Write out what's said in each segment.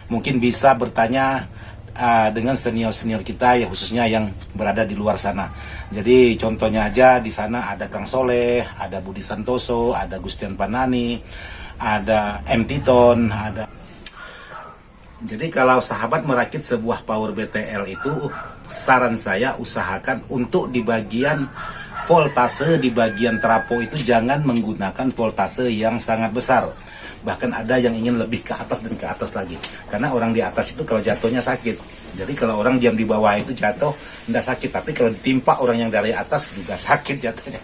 mungkin bisa bertanya dengan senior-senior kita ya, khususnya yang berada di luar sana. Jadi contohnya aja di sana ada Kang Soleh, ada Budi Santoso, ada Gustian Panani, ada M. Titon, ada. Jadi kalau sahabat merakit sebuah power BTL itu, saran saya usahakan untuk di bagian voltase, di bagian trapo itu jangan menggunakan voltase yang sangat besar. Bahkan ada yang ingin lebih ke atas dan ke atas lagi. Karena orang di atas itu kalau jatuhnya sakit. Jadi kalau orang diam di bawah itu jatuh tidak sakit. Tapi kalau ditimpa orang yang dari atas juga sakit jatuhnya.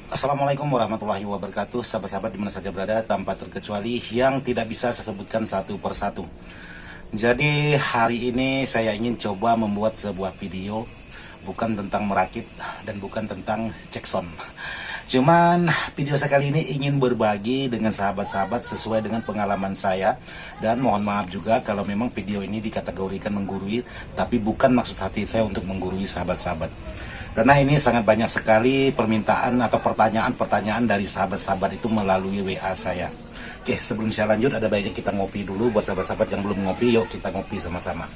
Assalamualaikum warahmatullahi wabarakatuh. Sahabat-sahabat dimana saja berada, tanpa terkecuali yang tidak bisa saya sebutkan satu persatu. Jadi hari ini saya ingin coba membuat sebuah video, bukan tentang merakit dan bukan tentang cek sound. Cuman video saya kali ini ingin berbagi dengan sahabat-sahabat sesuai dengan pengalaman saya. Dan mohon maaf juga kalau memang video ini dikategorikan menggurui, tapi bukan maksud hati saya untuk menggurui sahabat-sahabat. Karena ini sangat banyak sekali permintaan atau pertanyaan-pertanyaan dari sahabat-sahabat itu melalui WA saya. Oke, sebelum saya lanjut ada baiknya kita ngopi dulu. Buat sahabat-sahabat yang belum ngopi, yuk kita ngopi sama-sama.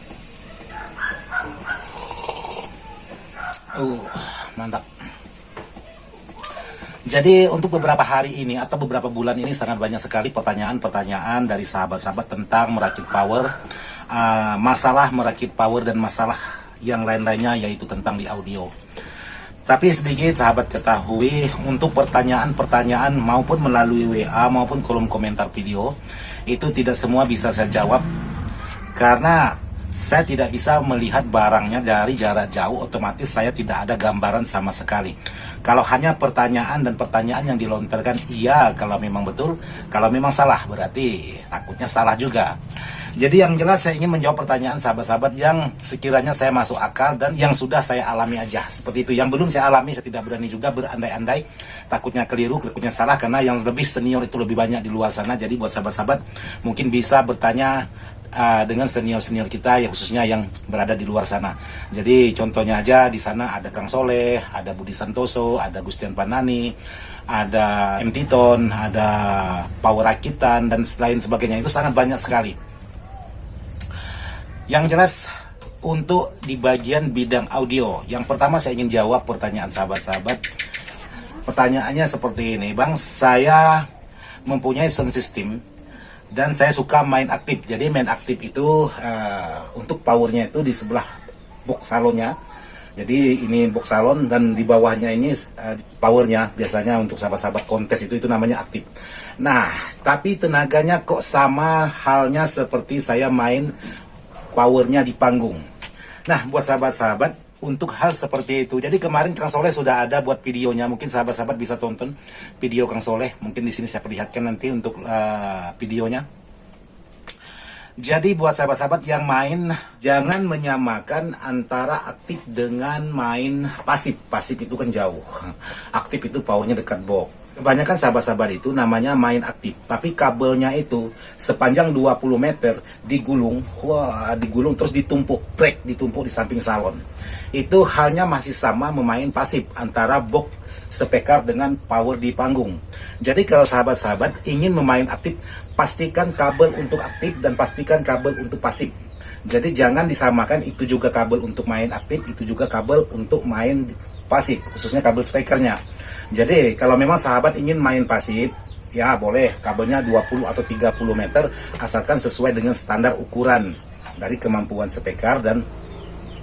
Mantap. Jadi untuk beberapa hari ini atau beberapa bulan ini sangat banyak sekali pertanyaan-pertanyaan dari sahabat-sahabat tentang merakit power, masalah merakit power dan masalah yang lain-lainnya yaitu tentang di audio. Tapi sedikit sahabat ketahui, untuk pertanyaan-pertanyaan maupun melalui WA maupun kolom komentar video, itu tidak semua bisa saya jawab. Karena saya tidak bisa melihat barangnya dari jarak jauh, otomatis saya tidak ada gambaran sama sekali. Kalau hanya pertanyaan dan pertanyaan yang dilontarkan, iya kalau memang betul, kalau memang salah berarti takutnya salah juga. Jadi yang jelas saya ingin menjawab pertanyaan sahabat-sahabat yang sekiranya saya masuk akal dan yang sudah saya alami aja. Seperti itu. Yang belum saya alami saya tidak berani juga berandai-andai. Takutnya keliru, takutnya salah karena yang lebih senior itu lebih banyak di luar sana. Jadi buat sahabat-sahabat mungkin bisa bertanya dengan senior-senior kita ya, khususnya yang berada di luar sana. Jadi contohnya aja di sana ada Kang Soleh, ada Budi Santoso, ada Gustian Panani, ada M. Titon, ada Power Rakitan dan lain sebagainya. Itu sangat banyak sekali. Yang jelas untuk di bagian bidang audio, yang pertama saya ingin jawab pertanyaan sahabat-sahabat. Pertanyaannya seperti ini, Bang, saya mempunyai sound system dan saya suka main aktif. Jadi main aktif itu untuk powernya itu di sebelah box salonnya. Jadi ini box salon dan di bawahnya ini powernya, biasanya untuk sahabat-sahabat kontes itu namanya aktif. Nah, tapi tenaganya kok sama halnya seperti saya main powernya di panggung. Nah, buat sahabat-sahabat untuk hal seperti itu. Jadi kemarin Kang Soleh sudah ada buat videonya. Mungkin sahabat-sahabat bisa tonton video Kang Soleh. Mungkin di sini saya perlihatkan nanti untuk videonya. Jadi buat sahabat-sahabat yang main, jangan menyamakan antara aktif dengan main pasif. Pasif itu kan jauh. Aktif itu powernya dekat box. Kebanyakan sahabat-sahabat itu namanya main aktif, tapi kabelnya itu sepanjang 20 meter digulung, digulung terus ditumpuk, ditumpuk di samping salon. Itu halnya masih sama memain pasif antara box speaker dengan power di panggung. Jadi kalau sahabat-sahabat ingin memain aktif, pastikan kabel untuk aktif dan pastikan kabel untuk pasif. Jadi jangan disamakan, itu juga kabel untuk main aktif, itu juga kabel untuk main pasif, khususnya kabel speakernya. Jadi kalau memang sahabat ingin main pasif, ya boleh kabelnya 20 atau 30 meter, asalkan sesuai dengan standar ukuran dari kemampuan speaker dan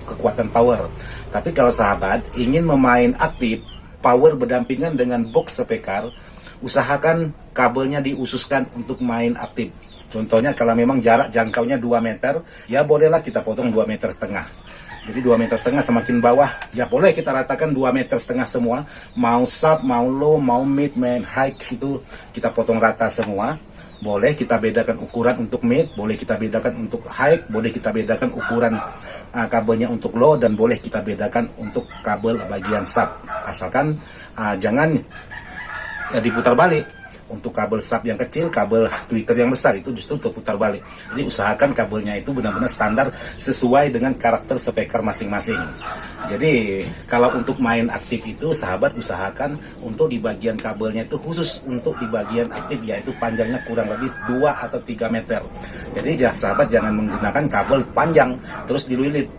kekuatan power. Tapi kalau sahabat ingin memain aktif, power berdampingan dengan box speaker, usahakan kabelnya diususkan untuk main aktif. Contohnya kalau memang jarak jangkaunya 2 meter, ya bolehlah kita potong 2,5 meter. Jadi 2,5 meter semakin bawah, ya boleh kita ratakan 2,5 meter semua. Mau sub, mau low, mau mid, main high, itu kita potong rata semua. Boleh kita bedakan ukuran untuk mid, boleh kita bedakan untuk high, boleh kita bedakan ukuran kabelnya untuk low, dan boleh kita bedakan untuk kabel bagian sub. Asalkan jangan diputar balik. Untuk kabel sub yang kecil, kabel tweeter yang besar itu justru terputar balik. Jadi usahakan kabelnya itu benar-benar standar sesuai dengan karakter speaker masing-masing. Jadi kalau untuk main aktif itu, sahabat usahakan untuk di bagian kabelnya itu khusus untuk di bagian aktif, yaitu panjangnya kurang lebih 2 atau 3 meter. Jadi sahabat jangan menggunakan kabel panjang terus dililit,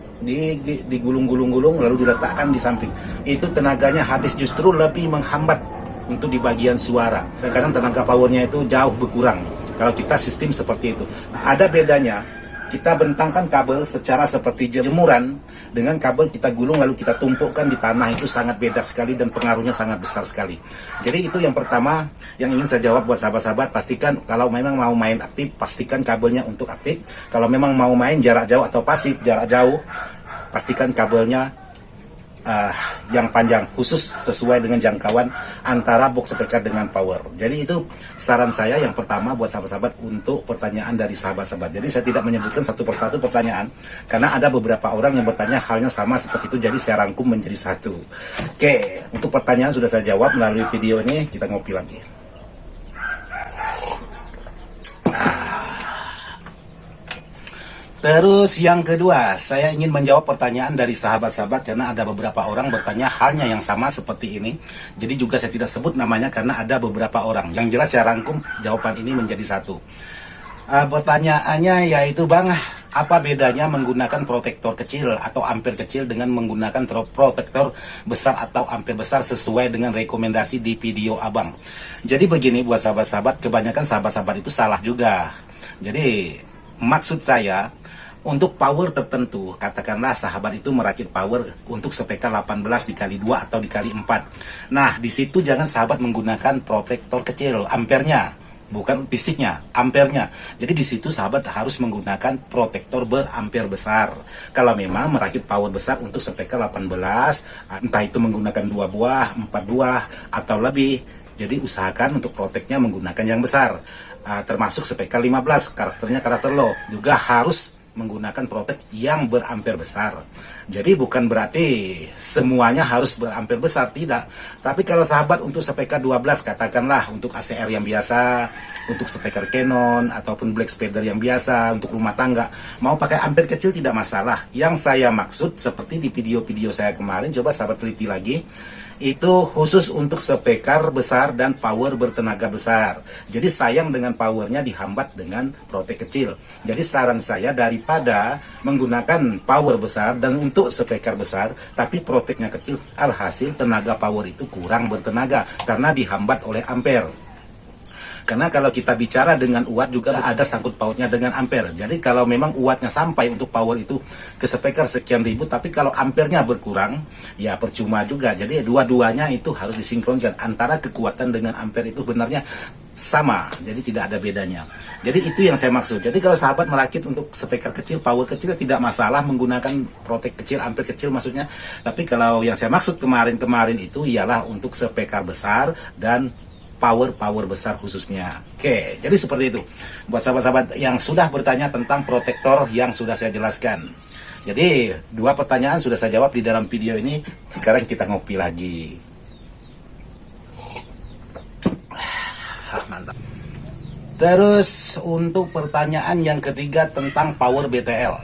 digulung-gulung-gulung lalu diletakkan di samping. Itu tenaganya habis, justru lebih menghambat untuk di bagian suara. Kadang tenaga powernya itu jauh berkurang kalau kita sistem seperti itu. Nah, ada bedanya kita bentangkan kabel secara seperti jemuran dengan kabel kita gulung lalu kita tumpukkan di tanah, itu sangat beda sekali dan pengaruhnya sangat besar sekali. Jadi itu yang pertama yang ingin saya jawab buat sahabat-sahabat. Pastikan kalau memang mau main aktif, pastikan kabelnya untuk aktif. Kalau memang mau main jarak jauh atau pasif jarak jauh, pastikan kabelnya yang panjang, khusus sesuai dengan jangkauan antara box speaker dengan power. Jadi itu saran saya yang pertama buat sahabat-sahabat untuk pertanyaan dari sahabat-sahabat. Jadi saya tidak menyebutkan satu persatu pertanyaan karena ada beberapa orang yang bertanya halnya sama seperti itu, jadi saya rangkum menjadi satu. Oke, untuk pertanyaan sudah saya jawab melalui video ini. Kita ngopi lagi. Terus yang kedua, saya ingin menjawab pertanyaan dari sahabat-sahabat karena ada beberapa orang bertanya halnya yang sama seperti ini. Jadi juga saya tidak sebut namanya karena ada beberapa orang. Yang jelas saya rangkum jawaban ini menjadi satu. Pertanyaannya yaitu, Bang, apa bedanya menggunakan protektor kecil atau ampere kecil dengan menggunakan protektor besar atau ampere besar sesuai dengan rekomendasi di video Abang? Jadi begini buat sahabat-sahabat, kebanyakan sahabat-sahabat itu salah juga. Jadi maksud saya, untuk power tertentu, katakanlah sahabat itu merakit power untuk speaker 18 dikali 2 atau dikali 4. Nah, di situ jangan sahabat menggunakan protektor kecil, ampernya, bukan fisiknya, ampernya. Jadi di situ sahabat harus menggunakan protektor berampere besar. Kalau memang merakit power besar untuk speaker 18, entah itu menggunakan 2 buah, 4 buah, atau lebih. Jadi usahakan untuk proteknya menggunakan yang besar. Termasuk speaker 15, karakternya karakter low, juga harus menggunakan protek yang berampere besar. Jadi bukan berarti semuanya harus berampere besar, tidak. Tapi kalau sahabat untuk speaker 12, katakanlah untuk ACR yang biasa, untuk speaker Canon ataupun Black Spider yang biasa, untuk rumah tangga, mau pakai ampere kecil tidak masalah. Yang saya maksud seperti di video-video saya kemarin, coba sahabat teliti lagi, itu khusus untuk speaker besar dan power bertenaga besar. Jadi sayang dengan powernya dihambat dengan protek kecil. Jadi saran saya, daripada menggunakan power besar dan untuk speaker besar tapi proteknya kecil, alhasil tenaga power itu kurang bertenaga karena dihambat oleh ampere. Karena kalau kita bicara dengan watt juga ada sangkut pautnya dengan ampere. Jadi kalau memang wattnya sampai untuk power itu ke speaker sekian ribu, tapi kalau ampernya berkurang, ya percuma juga. Jadi dua-duanya itu harus disinkronkan. Antara kekuatan dengan ampere itu benarnya sama, jadi tidak ada bedanya. Jadi itu yang saya maksud. Jadi kalau sahabat merakit untuk speaker kecil, power kecil, tidak masalah menggunakan protek kecil, ampere kecil maksudnya. Tapi kalau yang saya maksud kemarin-kemarin itu ialah untuk speaker besar dan power besar khususnya. Oke, jadi seperti itu. Buat sahabat-sahabat yang sudah bertanya tentang protektor yang sudah saya jelaskan. Jadi, dua pertanyaan sudah saya jawab di dalam video ini. Sekarang kita ngopi lagi. Mantap. Terus untuk pertanyaan yang ketiga tentang power BTL.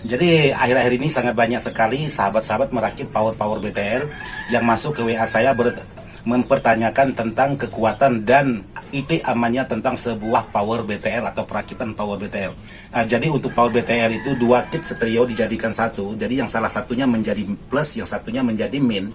Jadi akhir-akhir ini sangat banyak sekali sahabat-sahabat merakit power BTL yang masuk ke WA saya mempertanyakan tentang kekuatan dan IT amannya tentang sebuah power BTL atau perakitan power BTL. Jadi untuk power BTL itu dua kit stereo dijadikan satu. Jadi yang salah satunya menjadi plus, yang satunya menjadi min.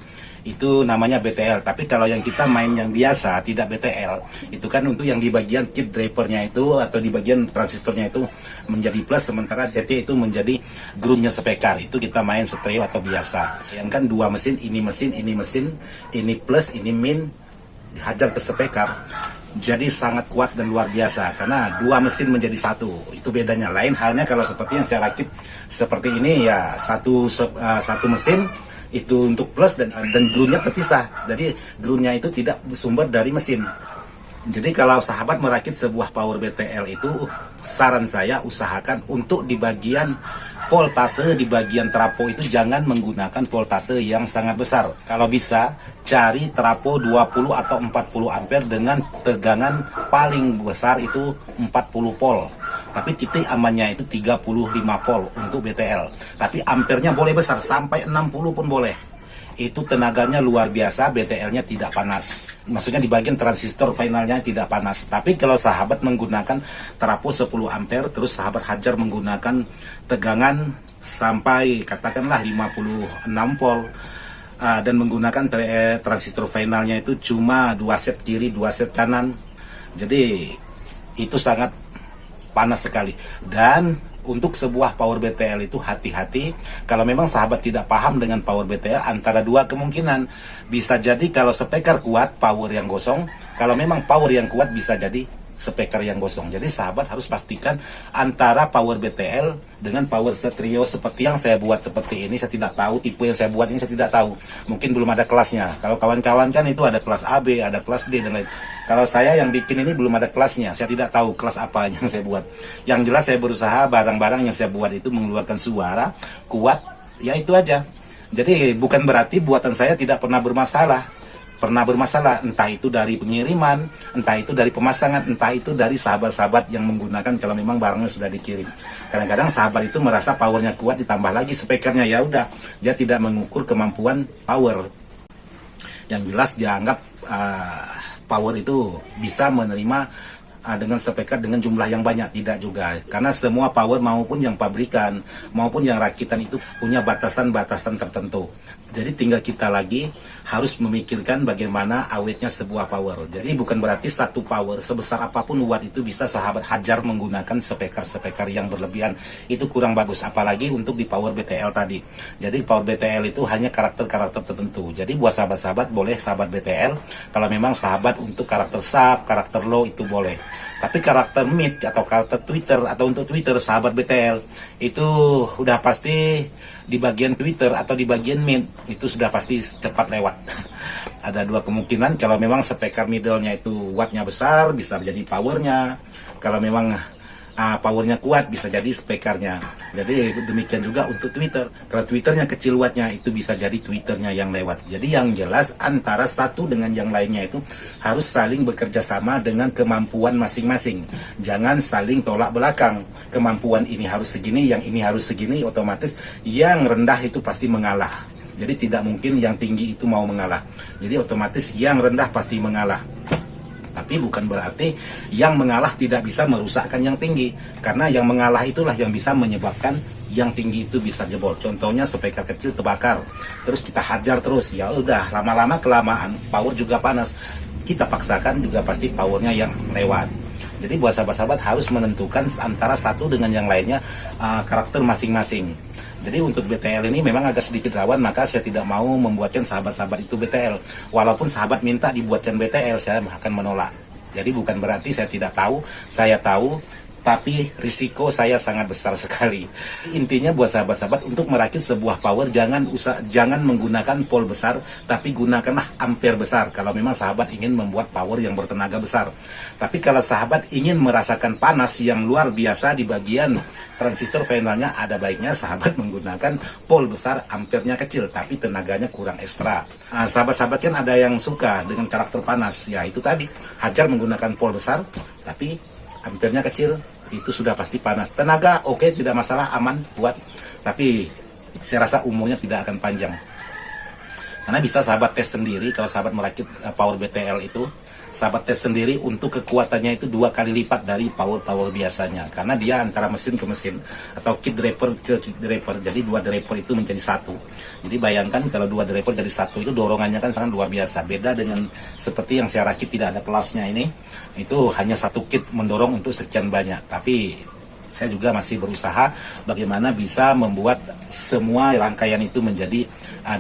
Itu namanya BTL. Tapi kalau yang kita main yang biasa tidak BTL, itu kan untuk yang di bagian kit drivernya itu atau di bagian transistornya itu menjadi plus, sementara CT itu menjadi groundnya speaker. Itu kita main stereo atau biasa. Yang kan dua mesin, ini plus, ini min, dihajar ke speaker. Jadi sangat kuat dan luar biasa karena dua mesin menjadi satu. Itu bedanya. Lain halnya kalau seperti yang saya rakit seperti ini, ya satu mesin itu untuk plus dan groundnya terpisah. Jadi groundnya itu tidak bersumber dari mesin. Jadi kalau sahabat merakit sebuah power BTL itu, saran saya usahakan untuk di bagian voltase, di bagian trapo itu jangan menggunakan voltase yang sangat besar. Kalau bisa, cari trapo 20 atau 40 ampere dengan tegangan paling besar itu 40 volt. Tapi titik amannya itu 35 volt untuk BTL. Tapi ampernya boleh besar, sampai 60 pun boleh. Itu tenaganya luar biasa, BTL-nya tidak panas. Maksudnya di bagian transistor finalnya tidak panas. Tapi kalau sahabat menggunakan trapo 10 ampere, terus sahabat hajar menggunakan tegangan sampai katakanlah 56 volt, dan menggunakan transistor finalnya itu cuma 2 set kiri, 2 set kanan. Jadi itu sangat panas sekali. Dan untuk sebuah power BTL itu hati-hati. Kalau memang sahabat tidak paham dengan power BTL, antara dua kemungkinan. Bisa jadi kalau speaker kuat, power yang gosong. Kalau memang power yang kuat, bisa jadi speaker yang gosong. Jadi sahabat harus pastikan antara power BTL dengan power stereo seperti yang saya buat seperti ini. Saya tidak tahu tipe yang saya buat ini, saya tidak tahu. Mungkin belum ada kelasnya. Kalau kawan-kawan kan itu ada kelas AB, ada kelas D dan lain. Kalau saya yang bikin ini belum ada kelasnya. Saya tidak tahu kelas apa yang saya buat. Yang jelas saya berusaha barang-barang yang saya buat itu mengeluarkan suara kuat. Ya itu aja. Jadi bukan berarti buatan saya tidak pernah bermasalah. Pernah bermasalah, entah itu dari pengiriman, entah itu dari pemasangan, entah itu dari sahabat-sahabat yang menggunakan kalau memang barangnya sudah dikirim. Kadang-kadang sahabat itu merasa powernya kuat, ditambah lagi speakernya, ya udah, dia tidak mengukur kemampuan power. Yang jelas dia anggap power itu bisa menerima dengan speaker dengan jumlah yang banyak. Tidak juga, karena semua power maupun yang pabrikan maupun yang rakitan itu punya batasan-batasan tertentu. Jadi tinggal kita lagi harus memikirkan bagaimana awetnya sebuah power. Jadi bukan berarti satu power sebesar apapun watt itu bisa sahabat hajar menggunakan speaker-speaker yang berlebihan. Itu kurang bagus, apalagi untuk di power BTL tadi. Jadi power BTL itu hanya karakter-karakter tertentu. Jadi buat sahabat-sahabat boleh sahabat BTL. Kalau memang sahabat untuk karakter sub, karakter low itu boleh. Tapi karakter mid atau karakter Twitter atau untuk Twitter sahabat BTL itu udah pasti di bagian Twitter atau di bagian mid itu sudah pasti cepat lewat. Ada dua kemungkinan, kalau memang speaker middle-nya itu wattnya besar bisa jadi powernya. Kalau memang powernya kuat bisa jadi speakernya. Jadi demikian juga untuk Twitter. Kalau Twitternya kecil wattnya itu bisa jadi Twitternya yang lewat. Jadi yang jelas antara satu dengan yang lainnya itu harus saling bekerja sama dengan kemampuan masing-masing. Jangan saling tolak belakang. Kemampuan ini harus segini, yang ini harus segini, otomatis yang rendah itu pasti mengalah. Jadi tidak mungkin yang tinggi itu mau mengalah. Jadi otomatis yang rendah pasti mengalah. Tapi bukan berarti yang mengalah tidak bisa merusakkan yang tinggi. Karena yang mengalah itulah yang bisa menyebabkan yang tinggi itu bisa jebol. Contohnya speaker kecil terbakar. Terus kita hajar terus. Ya udah, lama-lama kelamaan power juga panas. Kita paksakan juga pasti powernya yang lewat. Jadi buat sahabat-sahabat harus menentukan antara satu dengan yang lainnya karakter masing-masing. Jadi untuk BTL ini memang agak sedikit rawan, maka saya tidak mau membuatkan sahabat-sahabat itu BTL. Walaupun sahabat minta dibuatkan BTL, saya akan menolak. Jadi bukan berarti saya tidak tahu, saya tahu, tapi risiko saya sangat besar sekali. Intinya buat sahabat-sahabat untuk merakit sebuah power jangan menggunakan volt besar, tapi gunakanlah ampere besar kalau memang sahabat ingin membuat power yang bertenaga besar. Tapi kalau sahabat ingin merasakan panas yang luar biasa di bagian transistor finalnya, ada baiknya sahabat menggunakan volt besar, ampernya kecil, tapi tenaganya kurang ekstra. Sahabat-sahabat kan ada yang suka dengan karakter panas, ya itu tadi, hajar menggunakan volt besar, tapi ampernya kecil, itu sudah pasti panas. Tenaga oke, tidak masalah, aman, kuat, tapi saya rasa umurnya tidak akan panjang. Karena bisa sahabat tes sendiri, kalau sahabat merakit power BTL itu, sahabat tes sendiri untuk kekuatannya itu 2 kali lipat dari power biasanya. Karena dia antara mesin ke mesin atau kit driver ke kit driver. Jadi 2 driver itu menjadi 1. Jadi bayangkan kalau 2 driver jadi 1 itu dorongannya kan sangat luar biasa. Beda dengan seperti yang saya rakit tidak ada kelasnya ini. Itu hanya 1 kit mendorong untuk sekian banyak. Tapi saya juga masih berusaha bagaimana bisa membuat semua rangkaian itu menjadi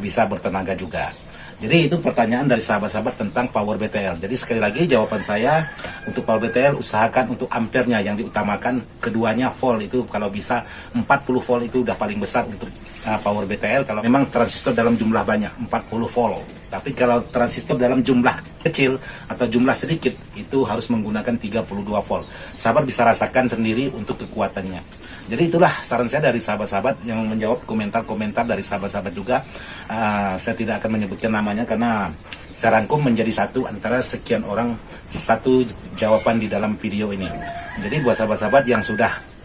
bisa bertenaga juga. Jadi itu pertanyaan dari sahabat-sahabat tentang power BTL. Jadi sekali lagi jawaban saya untuk power BTL, usahakan untuk ampernya yang diutamakan, keduanya volt itu kalau bisa 40 volt itu udah paling besar untuk power BTL kalau memang transistor dalam jumlah banyak 40 volt. Tapi kalau transistor dalam jumlah kecil atau jumlah sedikit, itu harus menggunakan 32 volt. Sahabat bisa rasakan sendiri untuk kekuatannya. Jadi itulah saran saya dari sahabat-sahabat yang menjawab komentar-komentar dari sahabat-sahabat juga. Saya tidak akan menyebutkan namanya karena saya rangkum menjadi satu antara sekian orang, satu jawaban di dalam video ini. Jadi buat sahabat-sahabat yang sudah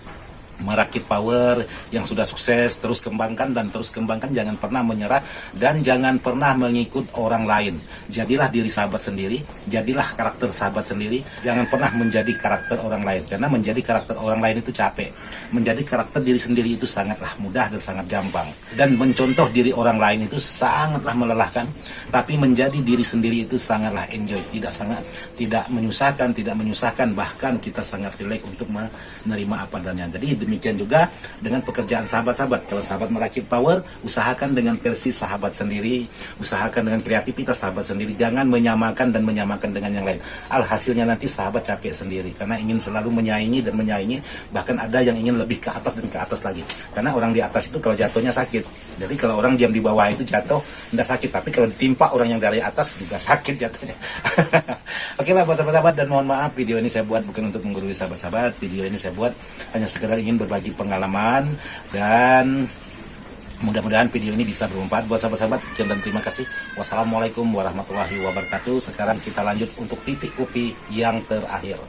merakit power, yang sudah sukses, terus kembangkan dan terus kembangkan, jangan pernah menyerah dan jangan pernah mengikut orang lain. Jadilah diri sahabat sendiri, jadilah karakter sahabat sendiri, jangan pernah menjadi karakter orang lain, karena menjadi karakter orang lain itu capek. Menjadi karakter diri sendiri itu sangatlah mudah dan sangat gampang, dan mencontoh diri orang lain itu sangatlah melelahkan, tapi menjadi diri sendiri itu sangatlah enjoy, tidak menyusahkan, bahkan kita sangat rileks untuk menerima apa adanya. Jadi demikian juga dengan pekerjaan sahabat-sahabat. Kalau sahabat merakit power, usahakan dengan versi sahabat sendiri, usahakan dengan kreativitas sahabat sendiri, jangan menyamakan dengan yang lain. Alhasilnya nanti sahabat capek sendiri karena ingin selalu menyaingi, bahkan ada yang ingin lebih ke atas dan ke atas lagi. Karena orang di atas itu kalau jatuhnya sakit. Jadi kalau orang diam di bawah itu jatuh tidak sakit, tapi kalau ditimpa orang yang dari atas juga sakit jatuhnya. Oke lah buat sahabat-sahabat, dan mohon maaf video ini saya buat bukan untuk menggurui sahabat-sahabat. Video ini saya buat hanya sekedar ingin berbagi pengalaman, dan mudah-mudahan video ini bisa bermanfaat buat sahabat-sahabat. Sekian dan terima kasih. Wassalamualaikum warahmatullahi wabarakatuh. Sekarang kita lanjut untuk titik kopi yang terakhir.